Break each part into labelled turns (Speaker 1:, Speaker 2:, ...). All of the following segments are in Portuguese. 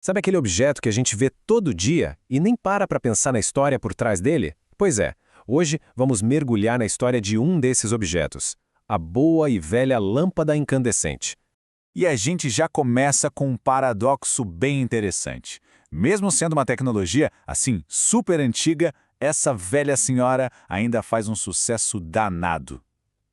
Speaker 1: Sabe aquele objeto que a gente vê todo dia e nem para pensar na história por trás dele? Pois é, hoje vamos mergulhar na história de um desses objetos, a boa e velha lâmpada incandescente.
Speaker 2: E a gente já começa com um paradoxo bem interessante. Mesmo sendo uma tecnologia, assim, super antiga, essa velha senhora ainda faz um sucesso danado.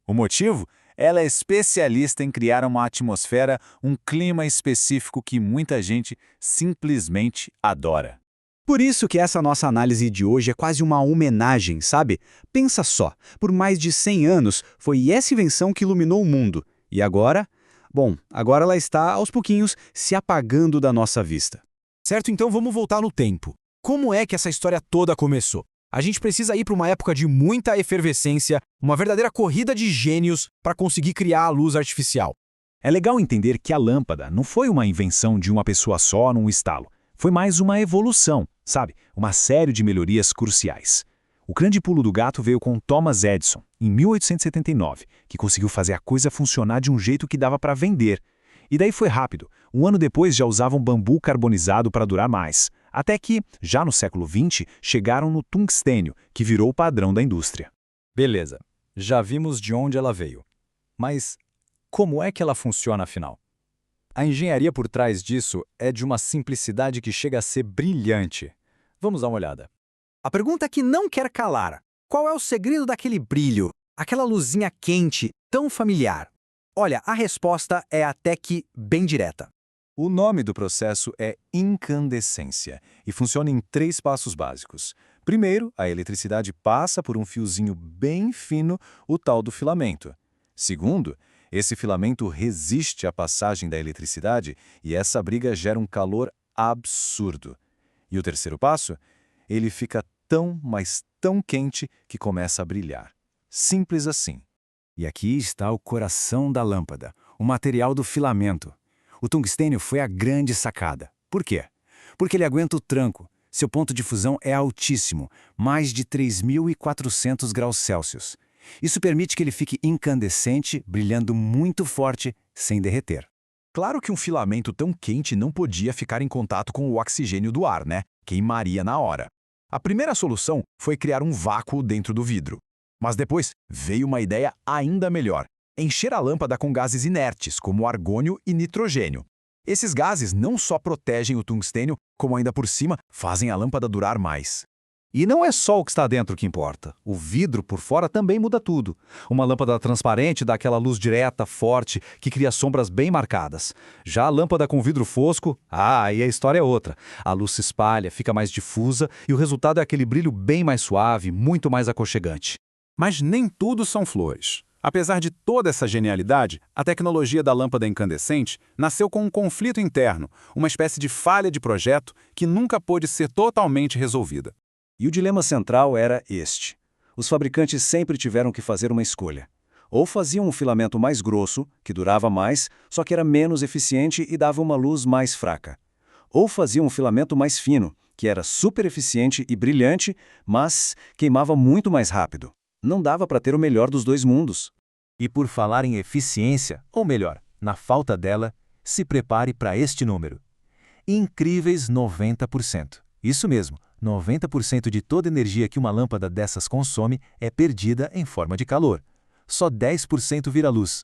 Speaker 2: O motivo? Ela é especialista em criar uma atmosfera, um clima específico que muita gente simplesmente adora.
Speaker 3: Por isso que essa nossa análise de hoje é quase uma homenagem, sabe? Pensa só, por mais de 100 anos foi essa invenção que iluminou o mundo. E agora? Bom, agora ela está, aos pouquinhos, se apagando da nossa vista.
Speaker 4: Certo, então vamos voltar no tempo. Como é que essa história toda começou? A gente precisa ir para uma época de muita efervescência, uma verdadeira corrida de gênios para conseguir criar a luz artificial.
Speaker 2: É legal entender que a lâmpada não foi uma invenção de uma pessoa só num estalo. Foi mais uma evolução, sabe? Uma série de melhorias cruciais. O grande pulo do gato veio com Thomas Edison, em 1879, que conseguiu fazer a coisa funcionar de um jeito que dava para vender. E daí foi rápido. Um ano depois já usavam bambu carbonizado para durar mais. Até que, já no século XX, chegaram no tungstênio, que virou o padrão da indústria.
Speaker 5: Beleza, já vimos de onde ela veio. Mas como é que ela funciona afinal? A engenharia por trás disso é de uma simplicidade que chega a ser brilhante. Vamos dar uma olhada.
Speaker 4: A pergunta que não quer calar: qual é o segredo daquele brilho, aquela luzinha quente, tão familiar? Olha, a resposta é até que bem direta.
Speaker 2: O nome do processo é incandescência e funciona em 3 passos básicos. Primeiro, a eletricidade passa por um fiozinho bem fino, o tal do filamento. Segundo, esse filamento resiste à passagem da eletricidade e essa briga gera um calor absurdo. E o terceiro passo? Ele fica tão, mas tão quente que começa a brilhar. Simples assim.
Speaker 3: E aqui está o coração da lâmpada, o material do filamento. O tungstênio foi a grande sacada. Por quê? Porque ele aguenta o tranco. Seu ponto de fusão é altíssimo, mais de 3.400 graus Celsius. Isso permite que ele fique incandescente, brilhando muito forte, sem derreter.
Speaker 2: Claro que um filamento tão quente não podia ficar em contato com o oxigênio do ar, né? Queimaria na hora. A primeira solução foi criar um vácuo dentro do vidro. Mas depois veio uma ideia ainda melhor: encher a lâmpada com gases inertes, como argônio e nitrogênio. Esses gases não só protegem o tungstênio, como ainda por cima fazem a lâmpada durar mais.
Speaker 3: E não é só o que está dentro que importa. O vidro por fora também muda tudo. Uma lâmpada transparente dá aquela luz direta, forte, que cria sombras bem marcadas. Já a lâmpada com vidro fosco, aí a história é outra. A luz se espalha, fica mais difusa e o resultado é aquele brilho bem mais suave, muito mais aconchegante.
Speaker 6: Mas nem tudo são flores. Apesar de toda essa genialidade, a tecnologia da lâmpada incandescente nasceu com um conflito interno, uma espécie de falha de projeto que nunca pôde ser totalmente resolvida.
Speaker 3: E o dilema central era este. Os fabricantes sempre tiveram que fazer uma escolha. Ou faziam um filamento mais grosso, que durava mais, só que era menos eficiente e dava uma luz mais fraca. Ou faziam um filamento mais fino, que era super eficiente e brilhante, mas queimava muito mais rápido. Não dava para ter o melhor dos dois mundos.
Speaker 7: E por falar em eficiência, ou melhor, na falta dela, se prepare para este número. Incríveis 90%. Isso mesmo, 90% de toda energia que uma lâmpada dessas consome é perdida em forma de calor. Só 10% vira luz.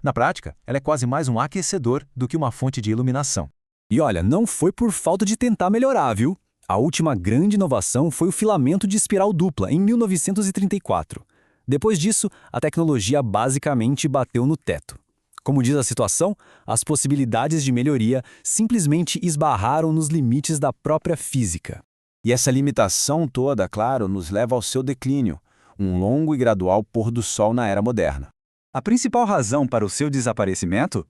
Speaker 7: Na prática, ela é quase mais um aquecedor do que uma fonte de iluminação.
Speaker 3: E olha, não foi por falta de tentar melhorar, viu? A última grande inovação foi o filamento de espiral dupla, em 1934. Depois disso, a tecnologia basicamente bateu no teto. Como diz a situação, as possibilidades de melhoria simplesmente esbarraram nos limites da própria física.
Speaker 8: E essa limitação toda, claro, nos leva ao seu declínio, um longo e gradual pôr do sol na era moderna.
Speaker 3: A principal razão para o seu desaparecimento?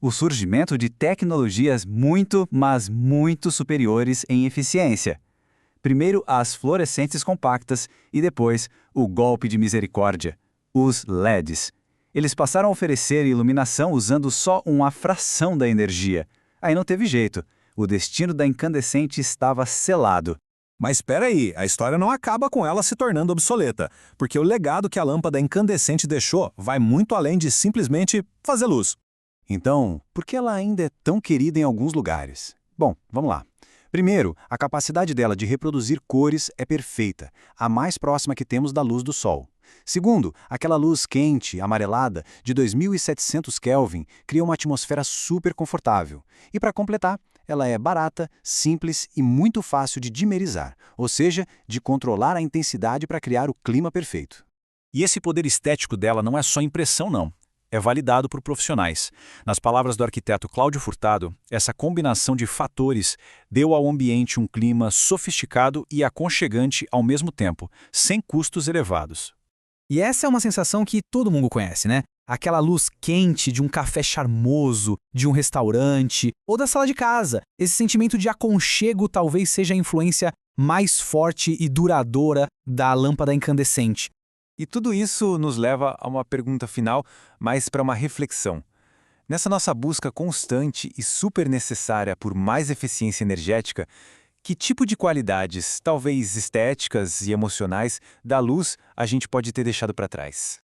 Speaker 3: O surgimento de tecnologias muito, mas muito superiores em eficiência. Primeiro as fluorescentes compactas e depois o golpe de misericórdia, os LEDs. Eles passaram a oferecer iluminação usando só uma fração da energia. Aí não teve jeito, o destino da incandescente estava selado.
Speaker 1: Mas espera aí, a história não acaba com ela se tornando obsoleta, porque o legado que a lâmpada incandescente deixou vai muito além de simplesmente fazer luz.
Speaker 3: Então, por que ela ainda é tão querida em alguns lugares? Bom, vamos lá.
Speaker 2: Primeiro, a capacidade dela de reproduzir cores é perfeita, a mais próxima que temos da luz do Sol. Segundo, aquela luz quente, amarelada, de 2700 Kelvin, cria uma atmosfera super confortável. E para completar, ela é barata, simples e muito fácil de dimerizar, ou seja, de controlar a intensidade para criar o clima perfeito.
Speaker 5: E esse poder estético dela não é só impressão, não. É validado por profissionais. Nas palavras do arquiteto Cláudio Furtado, essa combinação de fatores deu ao ambiente um clima sofisticado e aconchegante ao mesmo tempo, sem custos elevados.
Speaker 4: E essa é uma sensação que todo mundo conhece, né? Aquela luz quente de um café charmoso, de um restaurante ou da sala de casa. Esse sentimento de aconchego talvez seja a influência mais forte e duradoura da lâmpada incandescente.
Speaker 1: E tudo isso nos leva a uma pergunta final, mais para uma reflexão. Nessa nossa busca constante e super necessária por mais eficiência energética, que tipo de qualidades, talvez estéticas e emocionais, da luz a gente pode ter deixado para trás?